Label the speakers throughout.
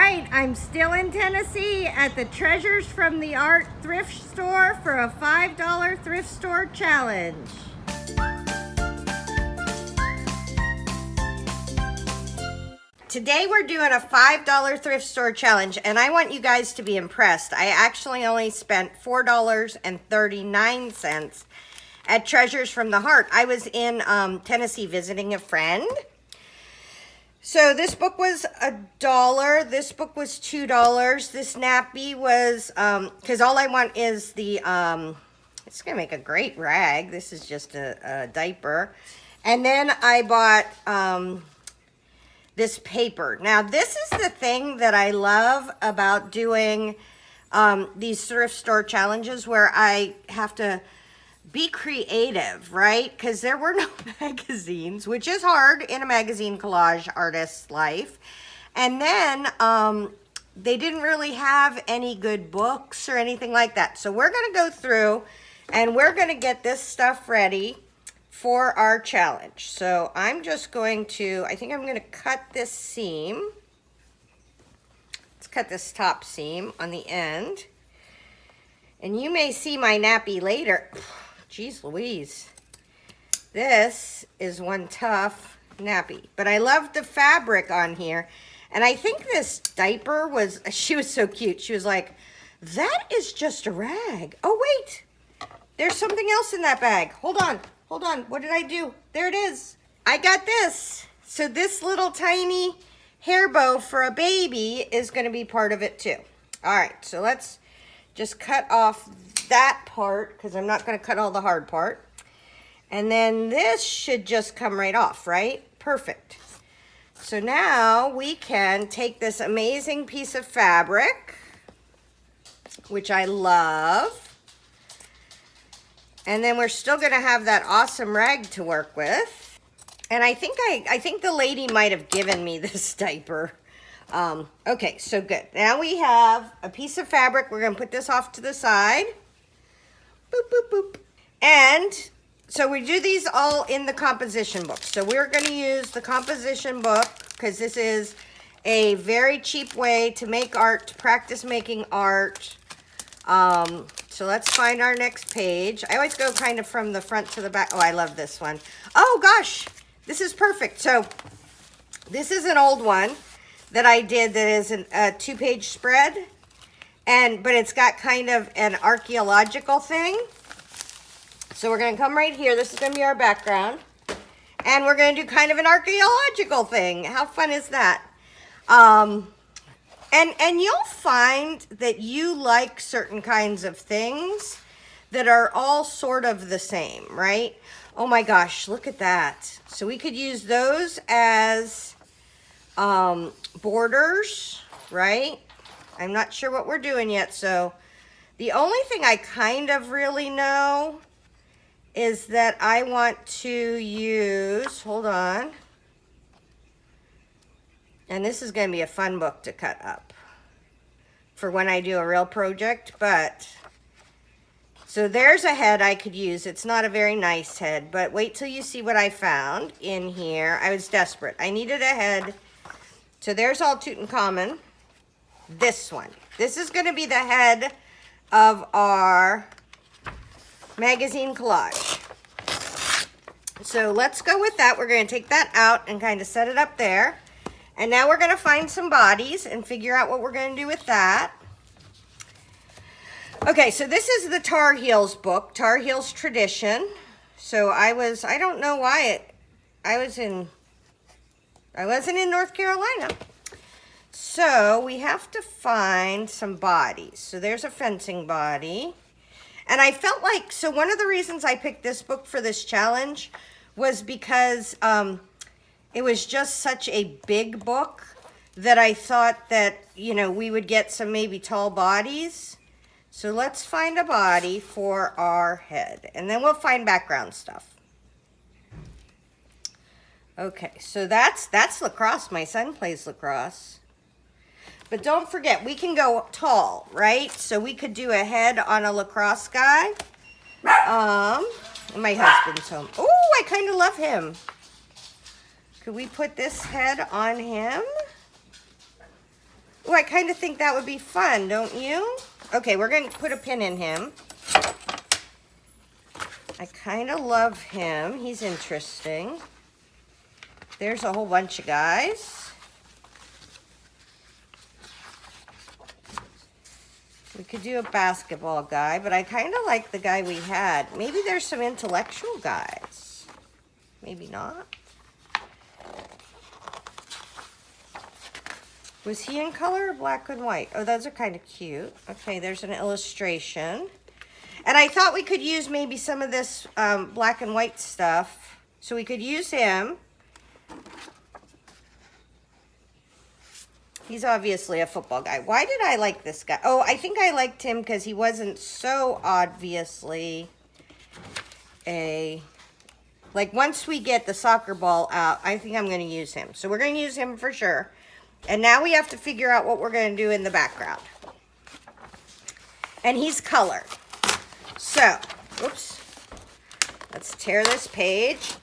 Speaker 1: right, I'm still in Tennessee at the Treasures from the Art thrift store for a $5 thrift store challenge. Today we're doing a $5 thrift store challenge, and I want you guys to be impressed. I actually only spent $4.39 at Treasures from the Heart. I was in Tennessee visiting a friend. So this book was $1. This book was $2. This nappy was, because all I want is the, it's going to make a great rag. This is just a diaper. And then I bought this paper. Now this is the thing that I love about doing these thrift store challenges, where I have to be creative, right? Because there were no magazines, which is hard in a magazine collage artist's life. And then they didn't really have any good books or anything like that. So we're going to go through and we're going to get this stuff ready for our challenge. So I'm just going to, I think I'm going to cut this seam. Let's cut this top seam on the end. And you may see my nappy later. Jeez Louise, this is one tough nappy, but I love the fabric on here. And I think this diaper was, she was so cute. She was like, that is just a rag. Oh wait, there's something else in that bag. Hold on, what did I do? There it is. I got this. So this little tiny hair bow for a baby is gonna be part of it too. All right, so let's just cut off that part, because I'm not going to cut all the hard part. And then this should just come right off, right? Perfect. So now we can take this amazing piece of fabric, which I love, and then we're still going to have that awesome rag to work with. And I think the lady might have given me this diaper. Okay, so good. Now we have a piece of fabric. We're going to put this off to the side. Boop, boop, boop. And so we do these all in the composition book. So we're going to use the composition book because this is a very cheap way to make art, to practice making art. So let's find our next page. I always go kind of from the front to the back. Oh, I love this one. Oh gosh, this is perfect. So this is an old one that I did that is a 2-page spread. But it's got kind of an archaeological thing. So we're going to come right here. This is going to be our background. And we're going to do kind of an archaeological thing. How fun is that? And you'll find that you like certain kinds of things that are all sort of the same, right? Oh my gosh, look at that. So we could use those as borders, right? I'm not sure what we're doing yet, so the only thing I kind of really know is that I want to use, hold on, and this is going to be a fun book to cut up for when I do a real project, but, so there's a head I could use. It's not a very nice head, but wait till you see what I found in here. I was desperate. I needed a head, so there's all Tutankhamun. This one. This is going to be the head of our magazine collage. So let's go with that. We're going to take that out and kind of set it up there. And now we're going to find some bodies and figure out what we're going to do with that. Okay, so this is the Tar Heels book, Tar Heels Tradition. So I don't know why I wasn't in North Carolina. So we have to find some bodies. So there's a fencing body. And I felt like, so one of the reasons I picked this book for this challenge was because it was just such a big book that I thought that, you know, we would get some maybe tall bodies. So let's find a body for our head. And then we'll find background stuff. Okay, so that's lacrosse. My son plays lacrosse. But don't forget, we can go tall, right? So we could do a head on a lacrosse guy. And my husband's home. Oh, I kind of love him. Could we put this head on him? Oh, I kind of think that would be fun, don't you? Okay, we're going to put a pin in him. I kind of love him. He's interesting. There's a whole bunch of guys. We could do a basketball guy, but I kind of like the guy we had. Maybe there's some intellectual guys. Maybe not. Was he in color or black and white? Oh, those are kind of cute. Okay, there's an illustration. And I thought we could use maybe some of this black and white stuff. So we could use him. He's obviously a football guy. Why did I like this guy? Oh, I think I liked him because he wasn't so obviously a... Like, once we get the soccer ball out, I think I'm going to use him. So we're going to use him for sure. And now we have to figure out what we're going to do in the background. And he's colored. So, oops. Let's tear this page.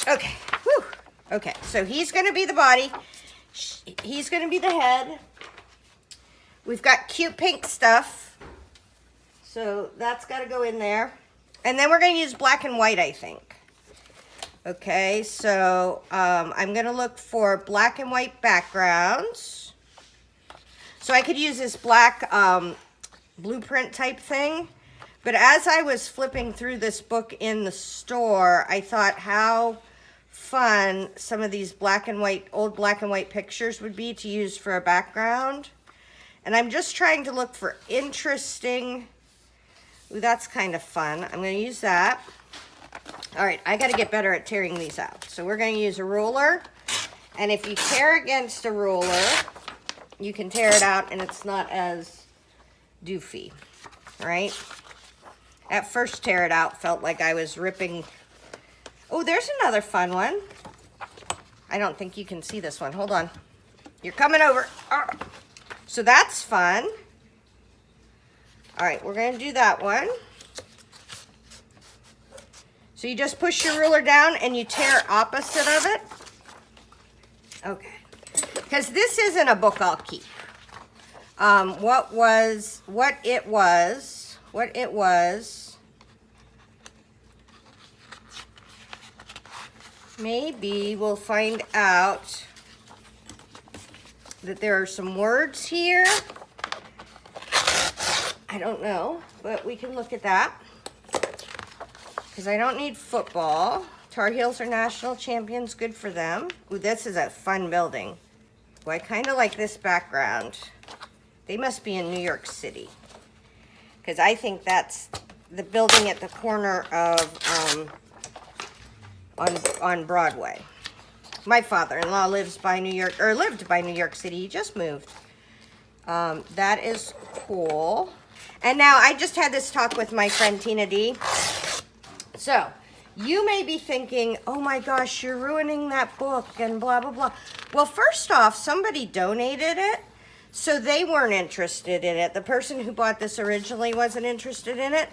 Speaker 1: Okay. Whew. Okay, so he's going to be the body. He's going to be the head. We've got cute pink stuff. So that's got to go in there. And then we're going to use black and white, I think. Okay, so I'm going to look for black and white backgrounds. So I could use this black blueprint type thing. But as I was flipping through this book in the store, I thought how fun some of these black and white, old black and white pictures would be to use for a background. And I'm just trying to look for interesting... Ooh, that's kind of fun. I'm going to use that. All right, I got to get better at tearing these out. So we're going to use a ruler. And if you tear against a ruler, you can tear it out and it's not as doofy, right? At first, tear it out felt like I was ripping. Oh, there's another fun one. I don't think you can see this one. Hold on. You're coming over. Oh. So that's fun. All right, we're going to do that one. So you just push your ruler down and you tear opposite of it. Okay. Because this isn't a book I'll keep. What it was, maybe we'll find out that there are some words here. I don't know, but we can look at that. Because I don't need football. Tar Heels are national champions. Good for them. Ooh, this is a fun building. Ooh, I kind of like this background. They must be in New York City. Because I think that's the building at the corner of, on Broadway. My father-in-law lives by New York, or lived by New York City. He just moved. That is cool. And now I just had this talk with my friend Tina D. So, you may be thinking, oh my gosh, you're ruining that book and blah, blah, blah. Well, first off, somebody donated it, so they weren't interested in it. The person who bought this originally wasn't interested in it.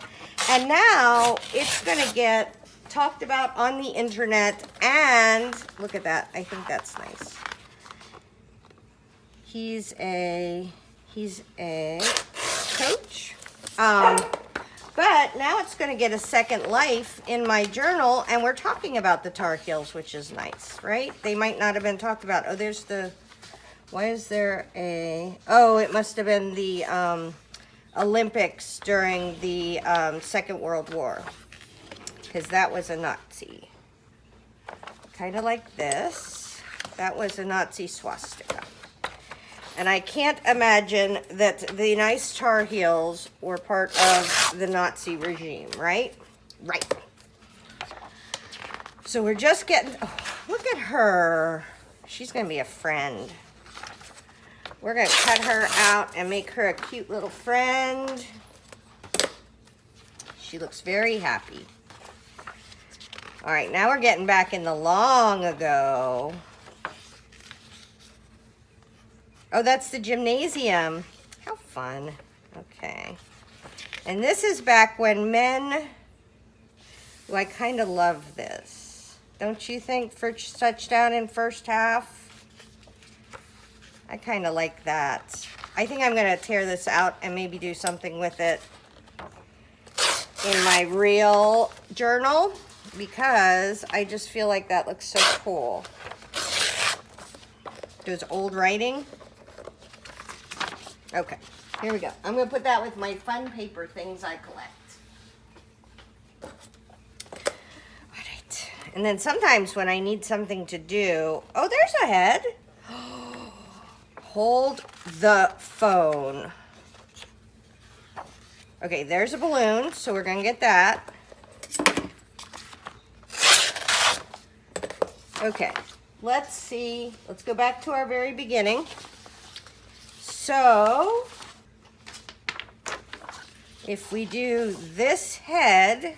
Speaker 1: And now it's going to get talked about on the internet. And look at that. I think that's nice. He's a coach. But now it's going to get a second life in my journal, and we're talking about the Tar Heels, which is nice, right? They might not have been talked about. Oh, there's the, why is there a, oh, it must have been the Olympics during the Second World War, because that was a Nazi. Kind of like this. That was a Nazi swastika. And I can't imagine that the nice Tar Heels were part of the Nazi regime, right? Right. So we're just getting, oh, look at her. She's going to be a friend. We're going to cut her out and make her a cute little friend. She looks very happy. All right, now we're getting back in the long ago. Oh, that's the gymnasium. How fun. Okay. And this is back when men... Oh, I kind of love this. Don't you think, for touchdown in first half? I kind of like that. I think I'm going to tear this out and maybe do something with it in my real journal, because I just feel like that looks so cool. There's old writing. Okay, here we go. I'm going to put that with my fun paper things I collect. All right. And then sometimes when I need something to do, oh, there's a head. Hold the phone. Okay, there's a balloon, so we're going to get that. Okay, let's see. Let's go back to our very beginning. So, if we do this head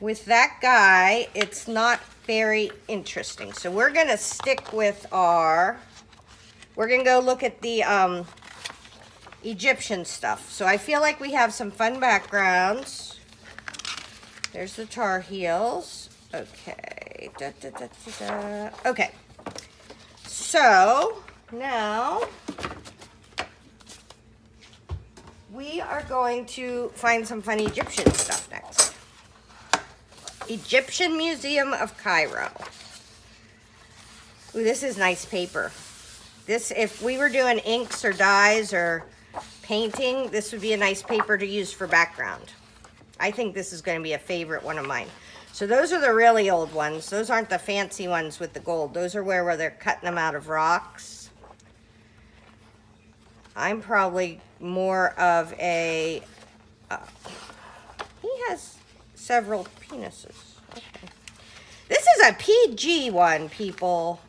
Speaker 1: with that guy, it's not very interesting. So we're going to stick with we're going to go look at the Egyptian stuff. So I feel like we have some fun backgrounds. There's the Tar Heels. Okay. Okay. So now we are going to find some fun Egyptian stuff next. Egyptian Museum of Cairo. Ooh, this is nice paper. This, if we were doing inks or dyes or painting, this would be a nice paper to use for background. I think this is going to be a favorite one of mine. So those are the really old ones. Those aren't the fancy ones with the gold. Those are where they're cutting them out of rocks. I'm probably more of a... he has several penises. Okay. This is a PG one, people.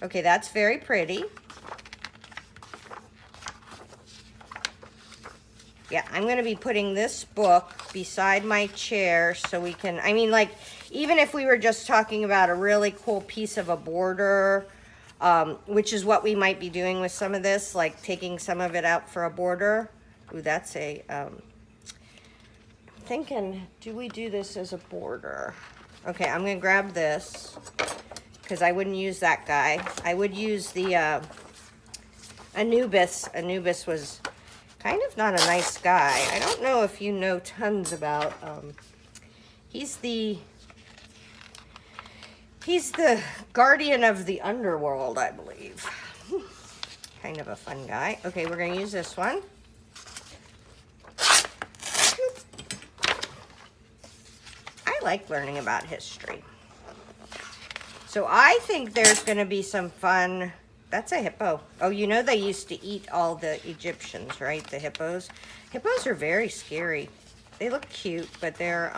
Speaker 1: Okay, that's very pretty. Yeah, I'm going to be putting this book beside my chair so we can, I mean, like, even if we were just talking about a really cool piece of a border, which is what we might be doing with some of this, like taking some of it out for a border. Ooh, that's a, I'm thinking, do we do this as a border? Okay, I'm going to grab this because I wouldn't use that guy. I would use the Anubis. Anubis was kind of not a nice guy. I don't know if you know tons about, he's the guardian of the underworld, I believe. Kind of a fun guy. Okay, we're going to use this one. I like learning about history. So I think there's going to be some fun. That's a hippo. Oh, you know they used to eat all the Egyptians, right? The hippos. Hippos are very scary. They look cute, but they're,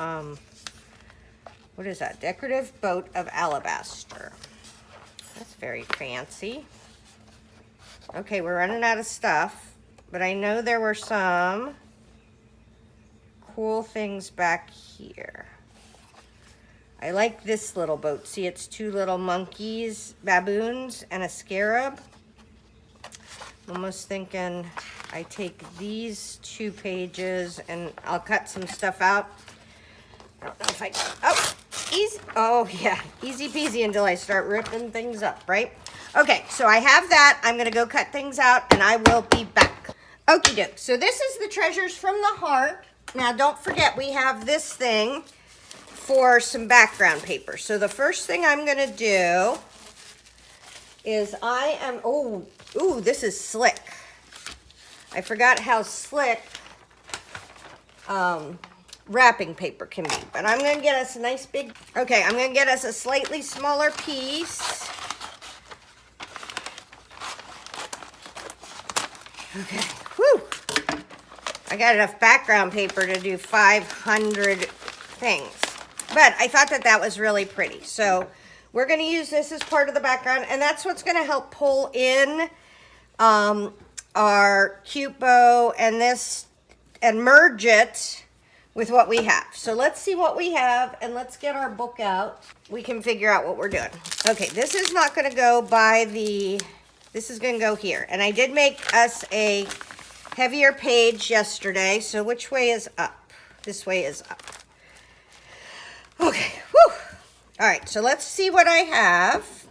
Speaker 1: what is that? Decorative boat of alabaster. That's very fancy. Okay, we're running out of stuff, but I know there were some cool things back here. I like this little boat. See, it's two little monkeys, baboons, and a scarab. I'm almost thinking I take these 2 pages and I'll cut some stuff out. I don't know if I can. Oh, easy. Oh, yeah. Easy peasy until I start ripping things up, right? Okay, so I have that. I'm going to go cut things out and I will be back. Okie doke. So this is the Treasures from the Heart. Now, don't forget, we have this thing for some background paper. So the first thing I'm going to do is ooh, this is slick. I forgot how slick wrapping paper can be. But I'm going to get us a nice big, okay, I'm going to get us a slightly smaller piece. Okay, whew. I got enough background paper to do 500 things. But I thought that was really pretty. So we're going to use this as part of the background. And that's what's going to help pull in our cute bow and this and merge it with what we have. So let's see what we have and let's get our book out. We can figure out what we're doing. Okay, this is not going to go by this is going to go here. And I did make us a heavier page yesterday. So which way is up? This way is up. Okay, whew. All right, so let's see what I have.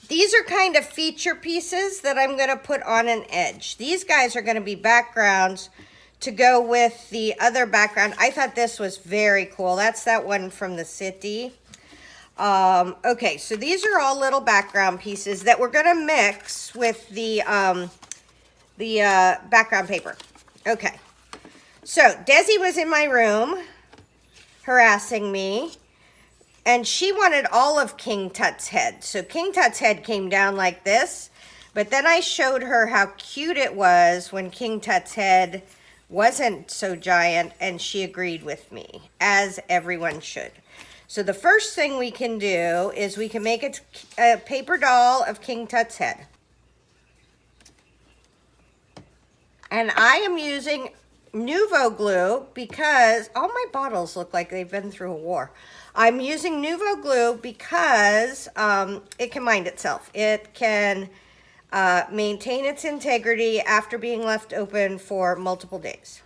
Speaker 1: These are kind of feature pieces that I'm going to put on an edge. These guys are going to be backgrounds to go with the other background. I thought this was very cool. That's that one from the city. Okay, so these are all little background pieces that we're going to mix with the background paper. Okay, so Desi was in my room harassing me, and she wanted all of King Tut's head. So King Tut's head came down like this, but then I showed her how cute it was when King Tut's head wasn't so giant, and she agreed with me, as everyone should. So the first thing we can do is we can make a paper doll of King Tut's head. And I am using Nuvo glue because all my bottles look like they've been through a war. I'm using Nuvo glue because it can bind itself. It can maintain its integrity after being left open for multiple days.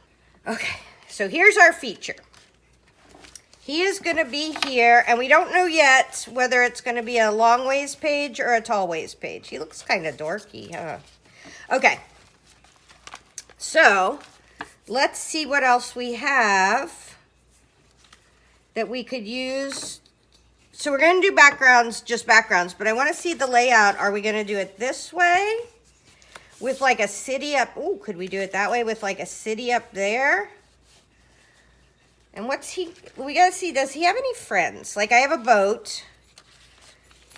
Speaker 1: Okay, so here's our feature. He is going to be here, and we don't know yet whether it's going to be a long ways page or a tall ways page. He looks kind of dorky, huh? Okay, so let's see what else we have that we could use. So we're going to do backgrounds, just backgrounds, but I want to see the layout. Are we going to do it this way with like a city up? Oh, could we do it that way with like a city up there? And what's he, we got to see, does he have any friends? Like I have a boat.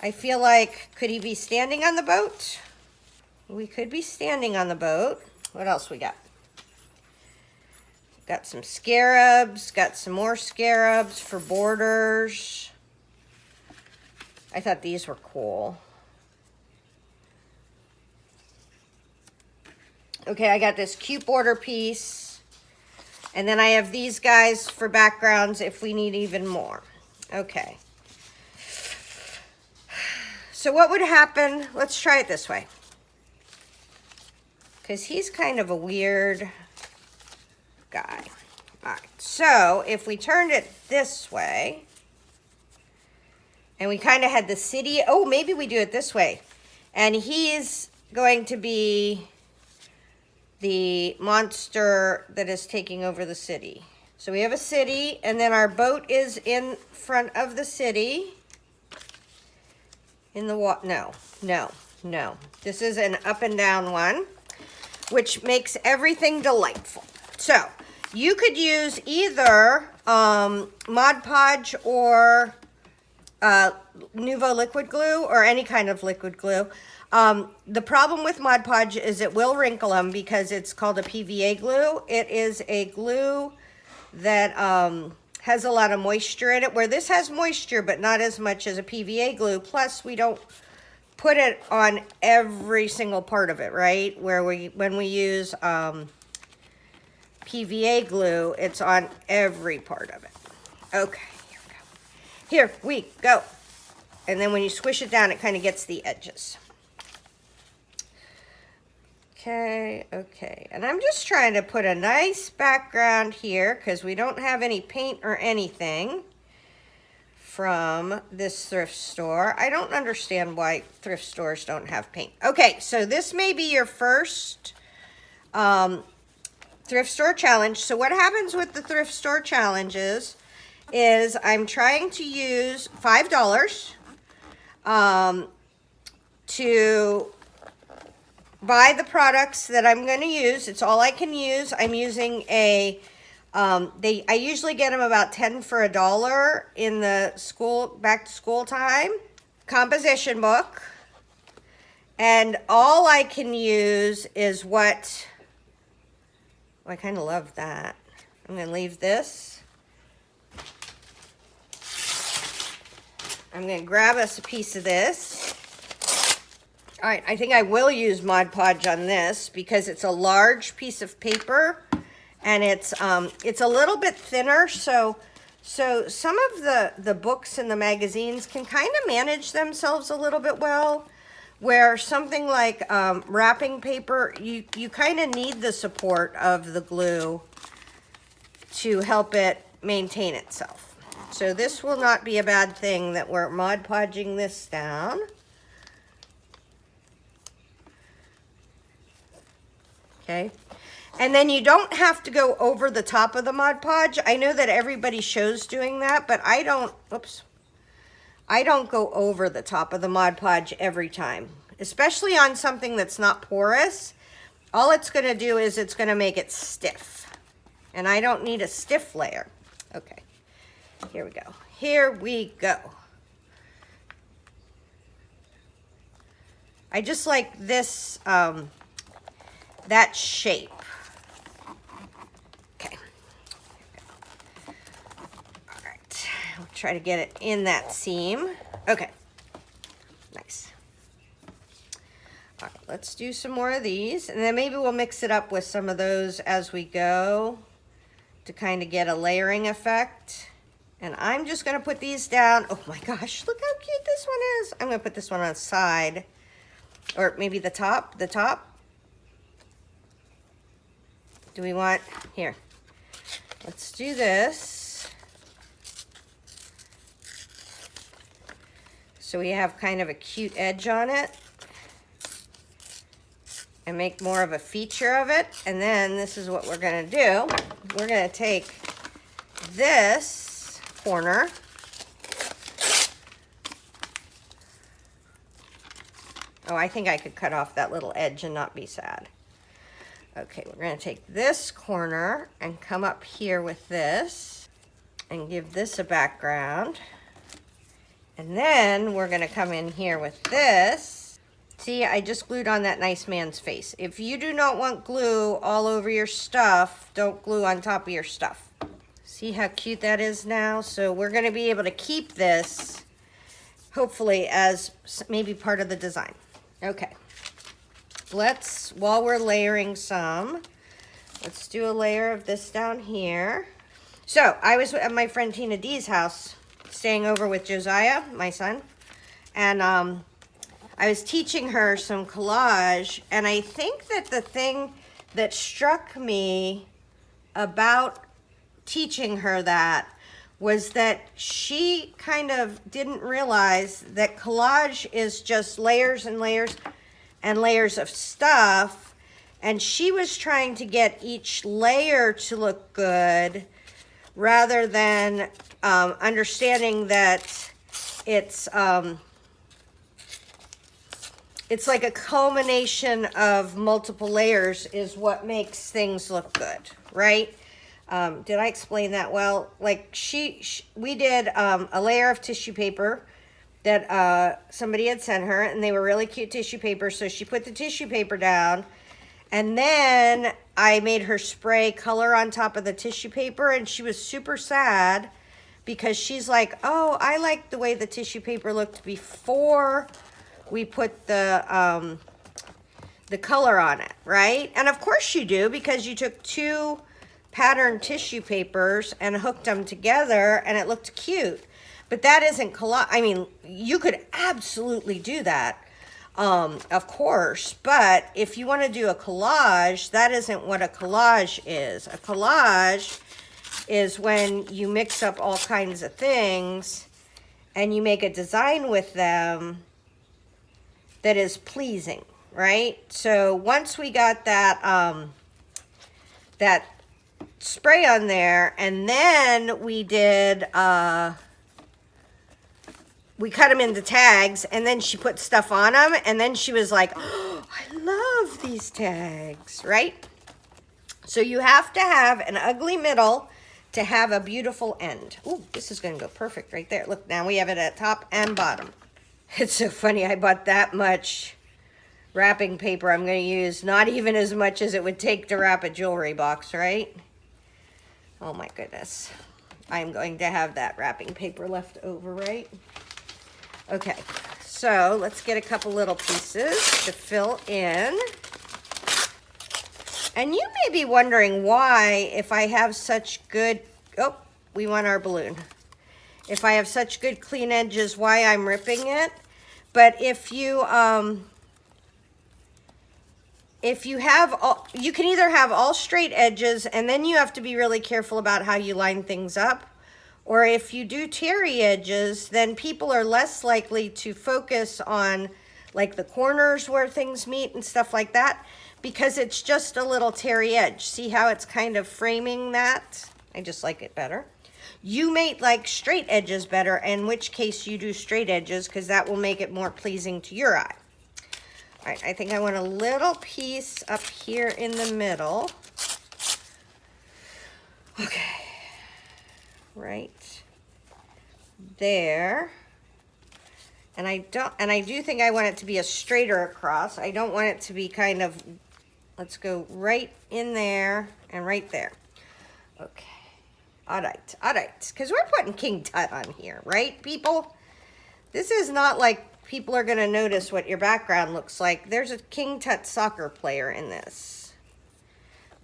Speaker 1: I feel like, could he be standing on the boat? We could be standing on the boat. What else we got? Got some scarabs, got some more scarabs for borders. I thought these were cool. Okay, I got this cute border piece. And then I have these guys for backgrounds if we need even more. Okay. So what would happen? Let's try it this way. Because he's kind of a weird guy. All right, so if we turned it this way, and we kind of had the city, oh, maybe we do it this way. And he's going to be the monster that is taking over the city. So we have a city, and then our boat is in front of the city. In the water, no. This is an up and down one, which makes everything delightful. So you could use either Mod Podge or Nuvo liquid glue or any kind of liquid glue. The problem with Mod Podge is it will wrinkle them because it's called a PVA glue. It is a glue that has a lot of moisture in it, where this has moisture but not as much as a PVA glue. Plus, we don't put it on every single part of it, right? When we use PVA glue, it's on every part of it. Okay, here we go. Here we go. And then when you squish it down, it kind of gets the edges. Okay. And I'm just trying to put a nice background here because we don't have any paint or anything from this thrift store. I don't understand why thrift stores don't have paint. Okay, so this may be your first thrift store challenge. So what happens with the thrift store challenges is I'm trying to use $5 to buy the products that I'm going to use. It's all I can use. I'm using a, I usually get them about 10 for $1 in the back to school time. Composition book. And all I can use is what, oh, I kind of love that. I'm going to leave this. I'm going to grab us a piece of this. All right, I think I will use Mod Podge on this because it's a large piece of paper and it's a little bit thinner. So some of the books and the magazines can kind of manage themselves a little bit well, where something like wrapping paper, you kind of need the support of the glue to help it maintain itself. So this will not be a bad thing that we're Mod Podging this down. Okay. And then you don't have to go over the top of the Mod Podge. I know that everybody shows doing that, but I don't, oops. I don't go over the top of the Mod Podge every time, especially on something that's not porous. All it's going to do is it's going to make it stiff. And I don't need a stiff layer. Okay. Here we go. Here we go. I just like this, that shape. Okay. All right. We'll try to get it in that seam. Okay. Nice. All right, let's do some more of these. And then maybe we'll mix it up with some of those as we go to kind of get a layering effect. And I'm just going to put these down. Oh my gosh, look how cute this one is. I'm going to put this one on the side. Or maybe the top. The top. Do we want, here. Let's do this. So we have kind of a cute edge on it. And make more of a feature of it. And then this is what we're going to do. We're going to take this corner. Oh, I think I could cut off that little edge and not be sad. Okay, we're going to take this corner and come up here with this and give this a background. And then we're going to come in here with this. See, I just glued on that nice man's face. If you do not want glue all over your stuff, don't glue on top of your stuff. See how cute that is now? So we're going to be able to keep this, hopefully, as maybe part of the design. Okay. Let's, while we're layering some, let's do a layer of this down here. So I was at my friend Tina D's house, staying over with Josiah, my son, and I was teaching her some collage, and I think that the thing that struck me about teaching her that was that she kind of didn't realize that collage is just layers and layers and layers of stuff, and she was trying to get each layer to look good rather than understanding that it's like a culmination of multiple layers is what makes things look good, right? Did I explain that well? Like we did a layer of tissue paper that somebody had sent her, and they were really cute tissue paper. So she put the tissue paper down, and then I made her spray color on top of the tissue paper, and she was super sad because she's like, oh, I like the way the tissue paper looked before we put the color on it, right? And of course you do, because you took two patterned tissue papers and hooked them together and it looked cute. But that isn't collage. I mean, you could absolutely do that, of course, but if you want to do a collage, that isn't what a collage is. A collage is when you mix up all kinds of things and you make a design with them that is pleasing, right? So once we got that that spray on there, and then we did we cut them into tags, and then she put stuff on them, and then she was like, oh, I love these tags, right? So you have to have an ugly middle to have a beautiful end. Ooh, this is gonna go perfect right there. Look, now we have it at top and bottom. It's so funny, I bought that much wrapping paper. I'm going to use not even as much as it would take to wrap a jewelry box, right? Oh my goodness. I'm going to have that wrapping paper left over, right? Okay, so let's get a couple little pieces to fill in. And you may be wondering why, if I have such good, oh, we want our balloon. If I have such good clean edges, why I'm ripping it. But if you have all, you can either have all straight edges, and then you have to be really careful about how you line things up, Or if you do terry edges, then people are less likely to focus on like the corners where things meet and stuff like that, because it's just a little terry edge. See how it's kind of framing that? I just like it better. You may like straight edges better, in which case you do straight edges, because that will make it more pleasing to your eye. All right, I think I want a little piece up here in the middle. Okay. Right there. And I do think I want it to be a straighter across. I don't want it to be kind of, let's go right in there and right there. Okay. All right. Because we're putting King Tut on here, right, people? This is not like people are going to notice what your background looks like. There's a King Tut soccer player in this.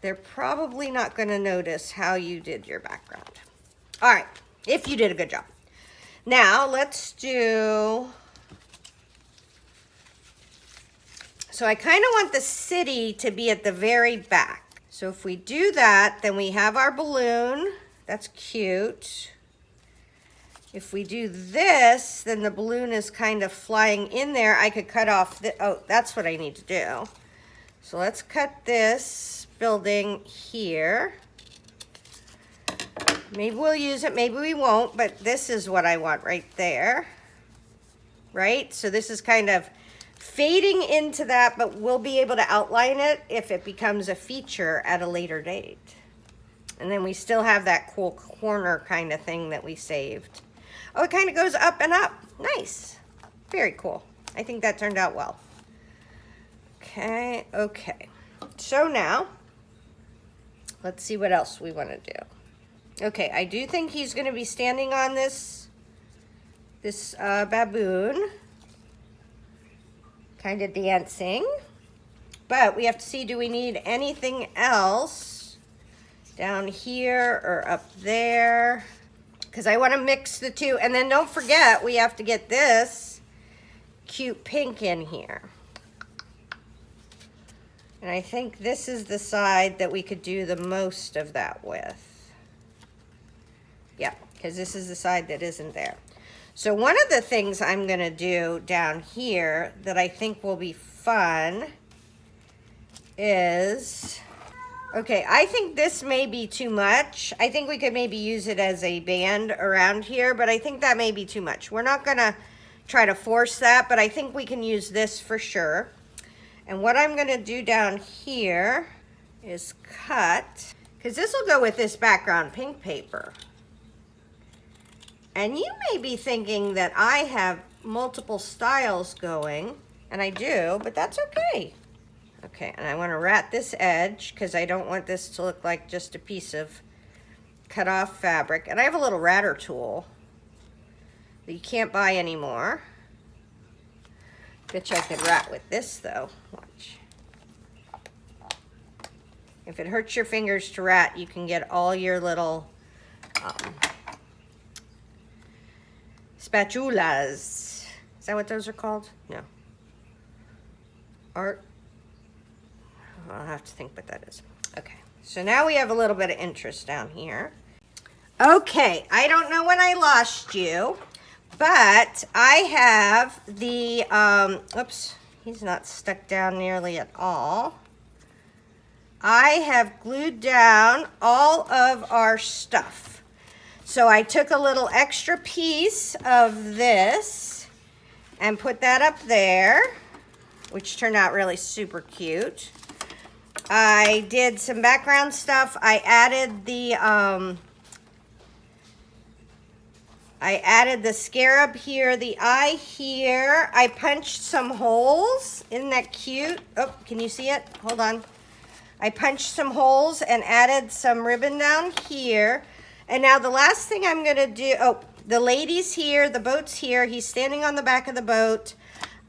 Speaker 1: They're probably not going to notice how you did your background. All right, if you did a good job. Now, let's do... So I kind of want the city to be at the very back. So if we do that, then we have our balloon. That's cute. If we do this, then the balloon is kind of flying in there. I could cut off the... Oh, that's what I need to do. So let's cut this building here. Maybe we'll use it, maybe we won't, but this is what I want right there. Right? So this is kind of fading into that, but we'll be able to outline it if it becomes a feature at a later date. And then we still have that cool corner kind of thing that we saved. Oh, it kind of goes up and up. Nice. Very cool. I think that turned out well. Okay. So now, let's see what else we want to do. Okay, I do think he's going to be standing on this baboon, kind of dancing. But we have to see, do we need anything else down here or up there? Because I want to mix the two. And then don't forget, we have to get this cute pink in here. And I think this is the side that we could do the most of that with. Yeah, because this is the side that isn't there. So one of the things I'm going to do down here that I think will be fun is, okay, I think this may be too much. I think we could maybe use it as a band around here, but I think that may be too much. We're not going to try to force that, but I think we can use this for sure. And what I'm going to do down here is cut, because this will go with this background pink paper. And you may be thinking that I have multiple styles going, and I do, but that's okay. Okay, and I want to rat this edge because I don't want this to look like just a piece of cut off fabric. And I have a little ratter tool that you can't buy anymore. Bet you I could rat with this though. Watch. If it hurts your fingers to rat, you can get all your little spatulas. Is that what those are called? No. I'll have to think what that is. Okay, so now we have a little bit of interest down here. Okay, I don't know when I lost you, but I have the, oops, he's not stuck down nearly at all. I have glued down all of our stuff. So I took a little extra piece of this and put that up there, which turned out really super cute. I did some background stuff. I added the scarab here, the eye here. I punched some holes. Isn't that cute? Oh, can you see it? Hold on. I punched some holes and added some ribbon down here. And now the last thing I'm gonna do, oh, the lady's here, the boat's here. He's standing on the back of the boat.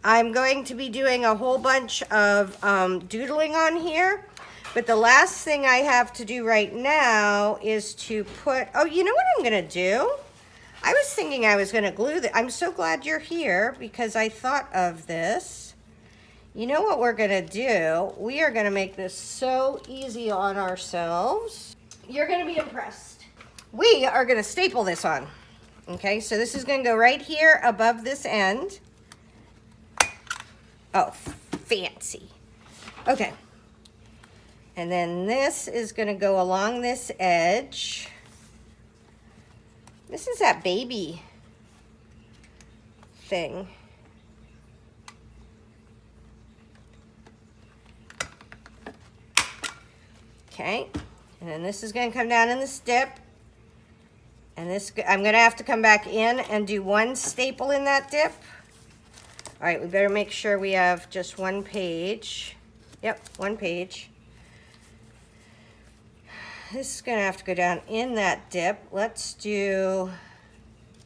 Speaker 1: I'm going to be doing a whole bunch of doodling on here. But the last thing I have to do right now is to put, oh, you know what I'm gonna do? I was thinking I was gonna glue that. I'm so glad you're here because I thought of this. You know what we're gonna do? We are gonna make this so easy on ourselves. You're gonna be impressed. we are going to staple this on. Okay, so this is going to go right here above this end. Oh, fancy. Okay. And then this is going to go along this edge. This is that baby thing. Okay, and then this is going to come down in this dip. And this, I'm going to have to come back in and do one staple in that dip. All right, we better make sure we have just one page. Yep, one page. This is going to have to go down in that dip. Let's do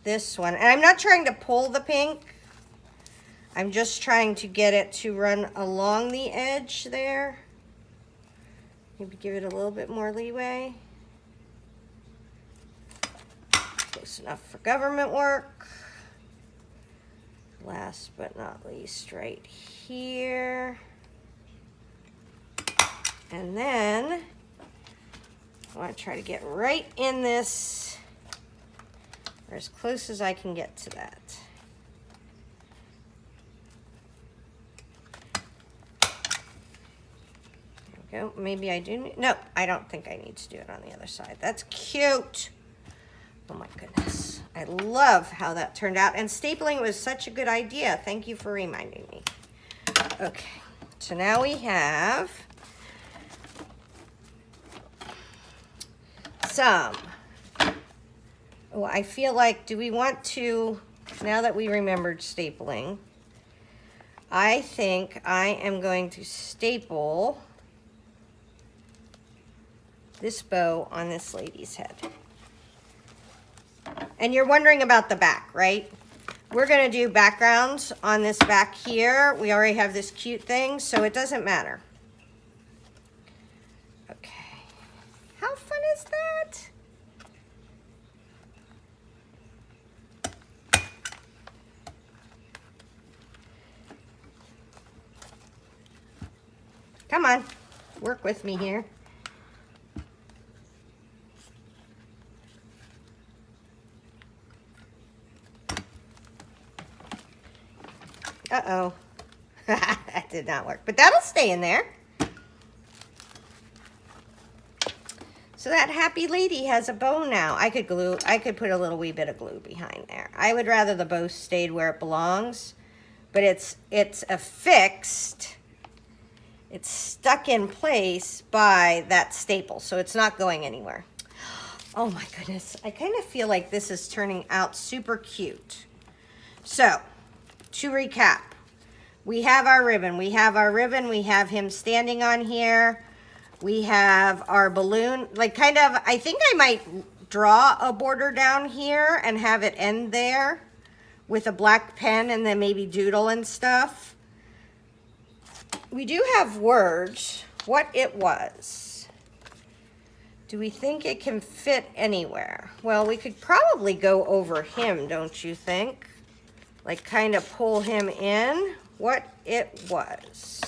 Speaker 1: this one. And I'm not trying to pull the pink. I'm just trying to get it to run along the edge there. Maybe give it a little bit more leeway. Close enough for government work. Last but not least, right here. And then I want to try to get right in this, or as close as I can get to that. There we go. Maybe I do need, no, I don't think I need to do it on the other side. That's cute. Oh my goodness. I love how that turned out. And stapling was such a good idea. Thank you for reminding me. Okay, so now we have some. Oh, I feel like, do we want to, now that we remembered stapling, I think I am going to staple this bow on this lady's head. And you're wondering about the back, right? We're going to do backgrounds on this back here. We already have this cute thing, so it doesn't matter. Okay. How fun is that? Come on, work with me here. Uh-oh. That did not work, but that'll stay in there. So that happy lady has a bow now. I could put a little wee bit of glue behind there. I would rather the bow stayed where it belongs, but it's affixed. It's stuck in place by that staple, so it's not going anywhere. Oh my goodness. I kind of feel like this is turning out super cute. So, to recap, we have our ribbon. We have him standing on here. We have our balloon, like kind of, I think I might draw a border down here and have it end there with a black pen and then maybe doodle and stuff. We do have words, what it was. Do we think it can fit anywhere? Well, we could probably go over him, don't you think? Like kind of pull him in, what it was.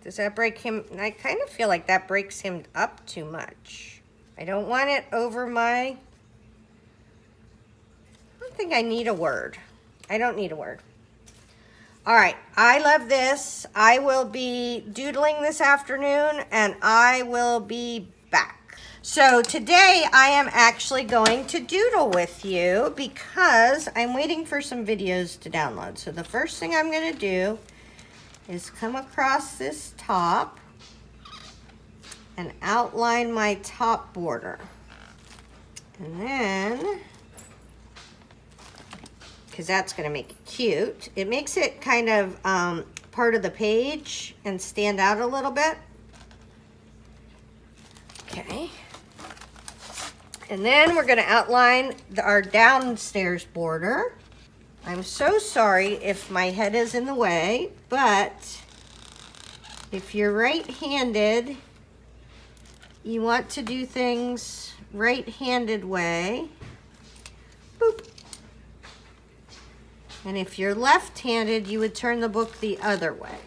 Speaker 1: Does that break him? I kind of feel like that breaks him up too much. I don't want it over my, I don't think I need a word. I don't need a word. All right, I love this. I will be doodling this afternoon and I will be back. So today I am actually going to doodle with you because I'm waiting for some videos to download. So the first thing I'm gonna do is come across this top and outline my top border. And then, because that's going to make it cute. It makes it kind of part of the page and stand out a little bit. Okay. And then we're going to outline our downstairs border. I'm so sorry if my head is in the way, but if you're right-handed, you want to do things right-handed way. Boop. And if you're left-handed, you would turn the book the other way.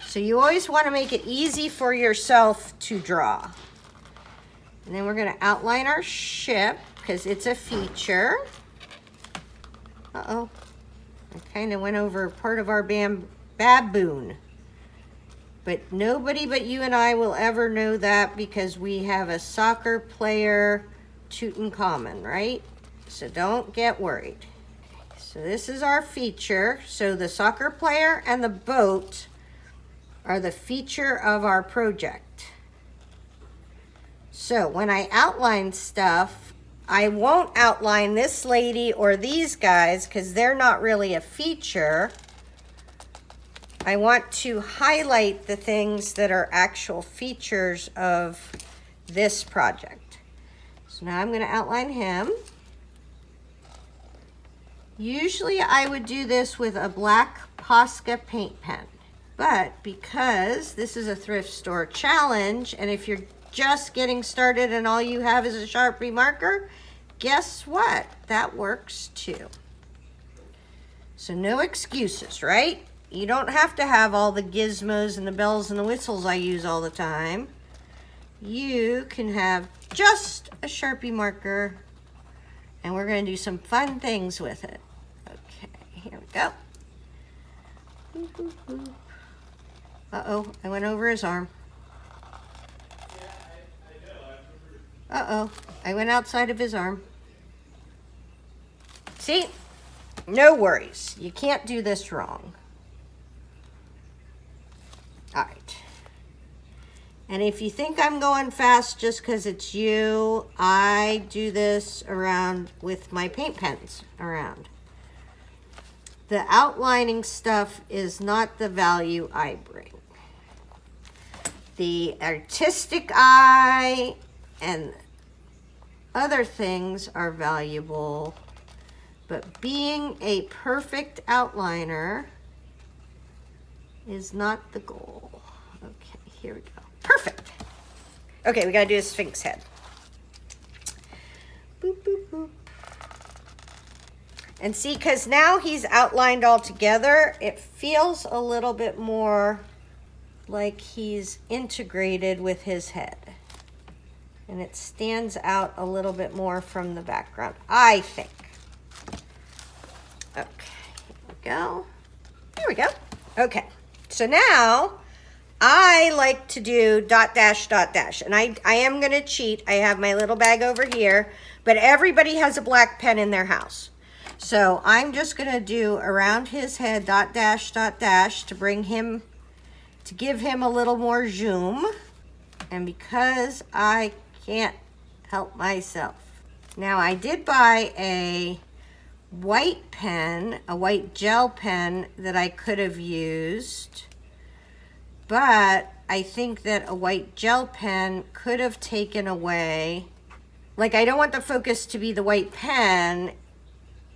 Speaker 1: So you always want to make it easy for yourself to draw. And then we're going to outline our ship because it's a feature. Uh-oh. I kind of went over part of our baboon. But nobody but you and I will ever know that because we have a soccer player Tutankhamun, right? So don't get worried. So this is our feature. So the soccer player and the boat are the feature of our project. So when I outline stuff, I won't outline this lady or these guys because they're not really a feature. I want to highlight the things that are actual features of this project. So now I'm going to outline him. Usually I would do this with a black Posca paint pen, but because this is a thrift store challenge, and if you're just getting started and all you have is a Sharpie marker, guess what? That works too. So no excuses, right? You don't have to have all the gizmos and the bells and the whistles I use all the time. You can have just a Sharpie marker, and we're going to do some fun things with it. Okay, here we go. Uh-oh, I went over his arm. Uh-oh, I went outside of his arm. See? No worries. You can't do this wrong. All right. And if you think I'm going fast just because it's you, I do this around with my paint pens around. The outlining stuff is not the value I bring. The artistic eye and other things are valuable, but being a perfect outliner is not the goal. Okay, here we go. Perfect. Okay, we gotta do a Sphinx head. Boop, boop, boop. And see, because now he's outlined all together, it feels a little bit more like he's integrated with his head. And it stands out a little bit more from the background, I think. Okay, here we go. There we go. Okay, so now I like to do dot dash, and I am going to cheat. I have my little bag over here, but everybody has a black pen in their house. So I'm just going to do around his head dot dash to bring him, to give him a little more zoom. And because I can't help myself. Now I did buy a white pen, a white gel pen that I could have used, but I think that a white gel pen could have taken away, like I don't want the focus to be the white pen,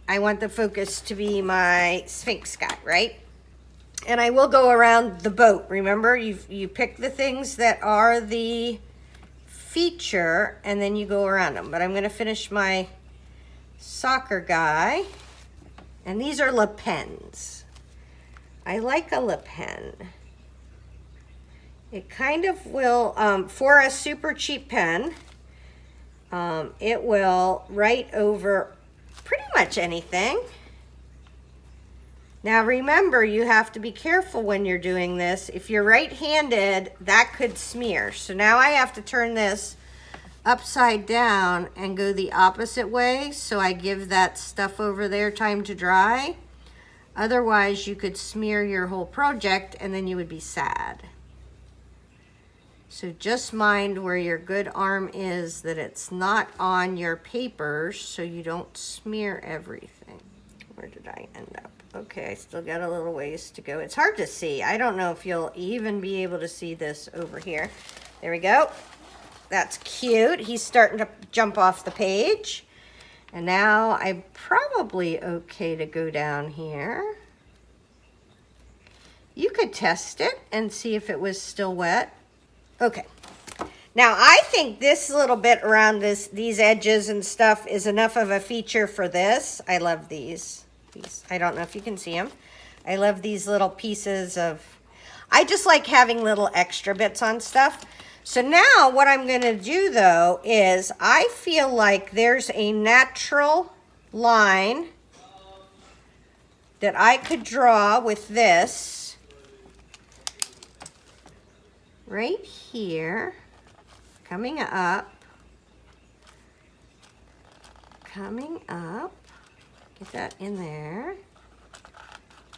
Speaker 1: I want the focus to be my Sphinx guy, right? And I will go around the boat. Remember, you pick the things that are the feature and then you go around them. But I'm going to finish my soccer guy. And these are Le Pens. I like a Le Pen. It kind of will, for a super cheap pen, it will write over pretty much anything. Now remember, you have to be careful when you're doing this. If you're right-handed, that could smear. So now I have to turn this upside down and go the opposite way so I give that stuff over there time to dry. Otherwise, you could smear your whole project and then you would be sad. So just mind where your good arm is, that it's not on your papers so you don't smear everything. Where did I end up? Okay, I still got a little ways to go. It's hard to see. I don't know if you'll even be able to see this over here. There we go. That's cute. He's starting to jump off the page. And now I'm probably okay to go down here. You could test it and see if it was still wet. Okay. Now, I think this little bit around these edges and stuff is enough of a feature for this. I love these. I don't know if you can see them. I love these little pieces of, I just like having little extra bits on stuff. So now what I'm going to do, though, is I feel like there's a natural line that I could draw with this right here, coming up, get that in there,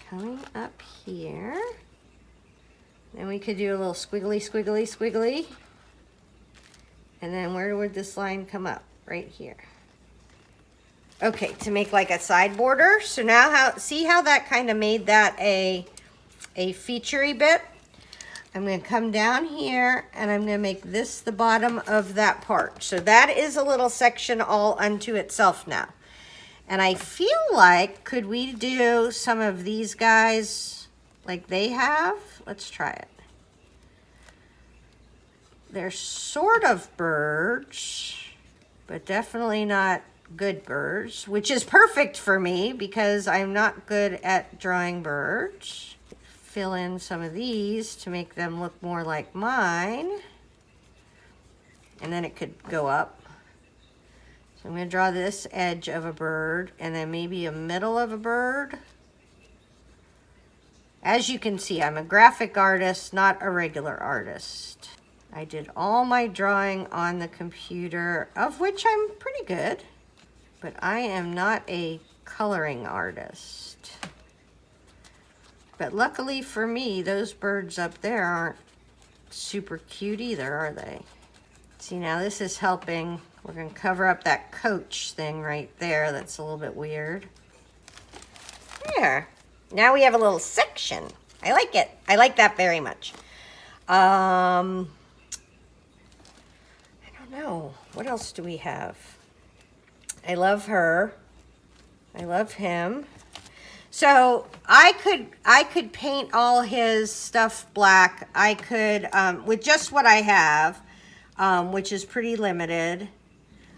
Speaker 1: coming up here. Then we could do a little squiggly, squiggly, squiggly. And then where would this line come up? Right here. Okay, to make like a side border. So now see how that kind of made that a featurey bit? I'm going to come down here and I'm going to make this the bottom of that part. So that is a little section all unto itself now. And I feel like, could we do some of these guys like they have? Let's try it. They're sort of birds, but definitely not good birds, which is perfect for me because I'm not good at drawing birds. Fill in some of these to make them look more like mine. And then it could go up. So I'm going to draw this edge of a bird and then maybe a middle of a bird. As you can see, I'm a graphic artist, not a regular artist. I did all my drawing on the computer, of which I'm pretty good, but I am not a coloring artist. But luckily for me, those birds up there aren't super cute either, are they? See, now this is helping. We're going to cover up that coach thing right there. That's a little bit weird. There. Now we have a little section. I like it. I like that very much. I don't know. What else do we have? I love her. I love him. So I could paint all his stuff black. I could, with just what I have, which is pretty limited.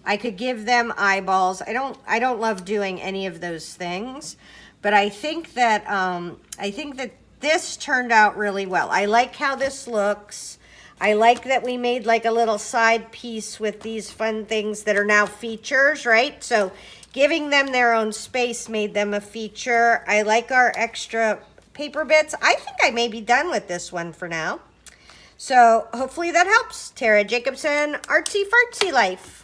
Speaker 1: I could give them eyeballs. I don't love doing any of those things. But I think that this turned out really well. I like how this looks. I like that we made like a little side piece with these fun things that are now features, right? So giving them their own space made them a feature. I like our extra paper bits. I think I may be done with this one for now. So hopefully that helps. Tara Jacobsen, Artsy Fartsy Life.